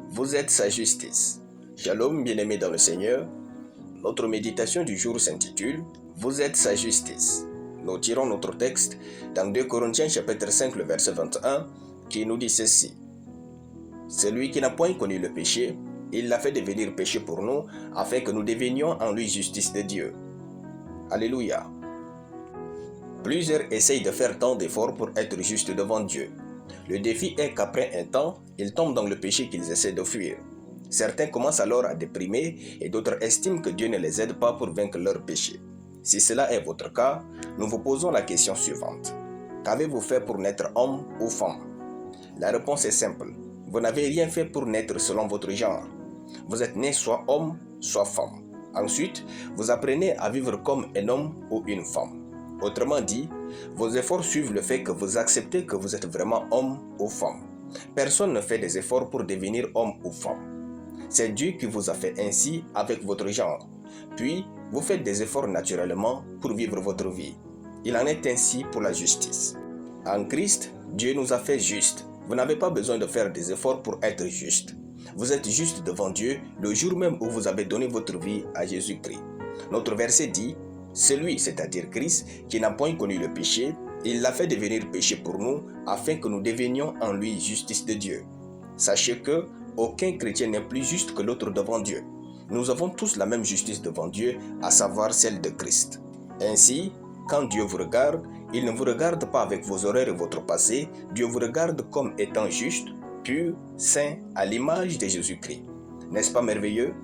Vous êtes sa justice. Shalom, bien-aimés dans le Seigneur. Notre méditation du jour s'intitule « Vous êtes sa justice ». Nous tirons notre texte dans 2 Corinthiens chapitre 5, le verset 21, qui nous dit ceci. « Celui qui n'a point connu le péché, il l'a fait devenir péché pour nous, afin que nous devenions en lui justice de Dieu. » Alléluia. Plusieurs essayent de faire tant d'efforts pour être justes devant Dieu. Le défi est qu'après un temps, ils tombent dans le péché qu'ils essaient de fuir. Certains commencent alors à déprimer et d'autres estiment que Dieu ne les aide pas pour vaincre leur péché. Si cela est votre cas, nous vous posons la question suivante. Qu'avez-vous fait pour naître homme ou femme? La réponse est simple. Vous n'avez rien fait pour naître selon votre genre. Vous êtes né soit homme, soit femme. Ensuite, vous apprenez à vivre comme un homme ou une femme. Autrement dit, vos efforts suivent le fait que vous acceptez que vous êtes vraiment homme ou femme. Personne ne fait des efforts pour devenir homme ou femme. C'est Dieu qui vous a fait ainsi avec votre genre. Puis, vous faites des efforts naturellement pour vivre votre vie. Il en est ainsi pour la justice. En Christ, Dieu nous a fait justes. Vous n'avez pas besoin de faire des efforts pour être juste. Vous êtes juste devant Dieu le jour même où vous avez donné votre vie à Jésus-Christ. Notre verset dit « Celui, c'est-à-dire Christ, qui n'a point connu le péché, il l'a fait devenir péché pour nous, afin que nous devenions en lui justice de Dieu. » Sachez que aucun chrétien n'est plus juste que l'autre devant Dieu. Nous avons tous la même justice devant Dieu, à savoir celle de Christ. Ainsi, quand Dieu vous regarde, il ne vous regarde pas avec vos erreurs et votre passé, Dieu vous regarde comme étant juste, pur, saint, à l'image de Jésus-Christ. N'est-ce pas merveilleux?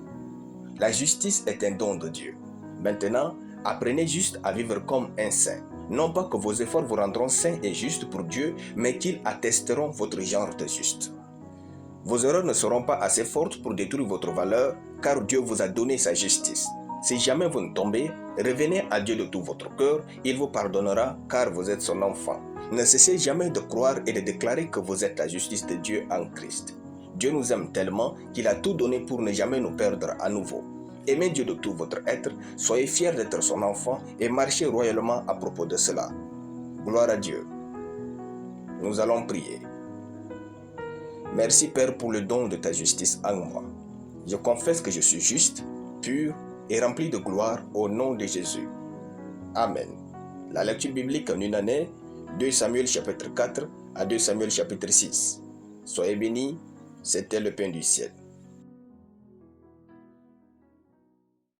La justice est un don de Dieu. Maintenant, apprenez juste à vivre comme un saint. Non pas que vos efforts vous rendront saints et justes pour Dieu, mais qu'ils attesteront votre genre de juste. Vos erreurs ne seront pas assez fortes pour détruire votre valeur, car Dieu vous a donné sa justice. Si jamais vous ne tombez, revenez à Dieu de tout votre cœur, il vous pardonnera, car vous êtes son enfant. Ne cessez jamais de croire et de déclarer que vous êtes la justice de Dieu en Christ. Dieu nous aime tellement qu'il a tout donné pour ne jamais nous perdre à nouveau. Aimez Dieu de tout votre être, soyez fiers d'être son enfant et marchez royalement à propos de cela. Gloire à Dieu. Nous allons prier. Merci Père pour le don de ta justice en moi. Je confesse que je suis juste, pur et rempli de gloire au nom de Jésus. Amen. La lecture biblique en une année, 2 Samuel chapitre 4 à 2 Samuel chapitre 6. Soyez bénis, c'était le pain du ciel.